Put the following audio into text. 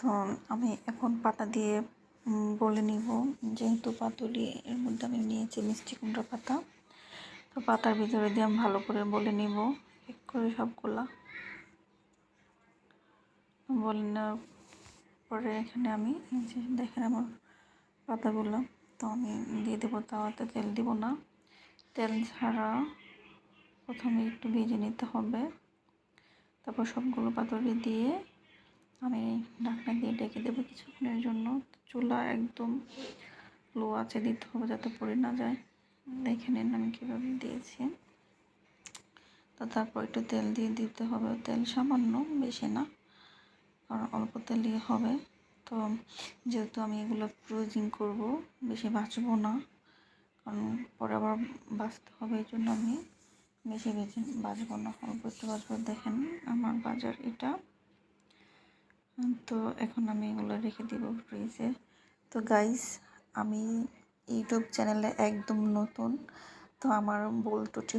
তো আমি এখন পাতা দিয়ে বলে নিব। যেহেতু পাতুরি এর মধ্যে আমি নিয়েছি মিষ্টি কুমড়া পাতা, তো পাতার ভিতরে দিয়ে আমি ভালো করে বলে নিব এক করে সবগুলা। বলে নেওয়ার পরে এখানে আমি দেখেন আমার পাতাগুলো, তো আমি দিয়ে দেবো তাওয়াতে। তেল দিব না, তেল ছাড়া প্রথমে একটু ভেজে নিতে হবে। তারপর সবগুলো পাতুরি দিয়ে আমি ঢাকনা দিয়ে ডেকে দেবো কিছুক্ষণের জন্য। চুলা একদম লো আঁচে দিতে হবে যাতে পড়ে না যায়। দেখে নিন আমি কীভাবে দিয়েছি। তো তারপর একটু তেল দিয়ে দিতে হবে, তেল সামান্য, বেশি না, কারণ অল্প তেলই হবে। তো যেহেতু আমি এগুলো ফ্রোজিং করব, বেশি ভাজবো না, কারণ পরে আবার ভাজতে হবে, এই জন্য আমি বেশি ভাজবো না, অল্প একটু ভাজবো। দেখেন আমার বাজার এটা। তো এখন আমি এগুলো রেখে দিব ফ্রিজে। তো গাইস, আমি ইউটিউব চ্যানেলে একদম নতুন, তো আমার ভুল ত্রুটি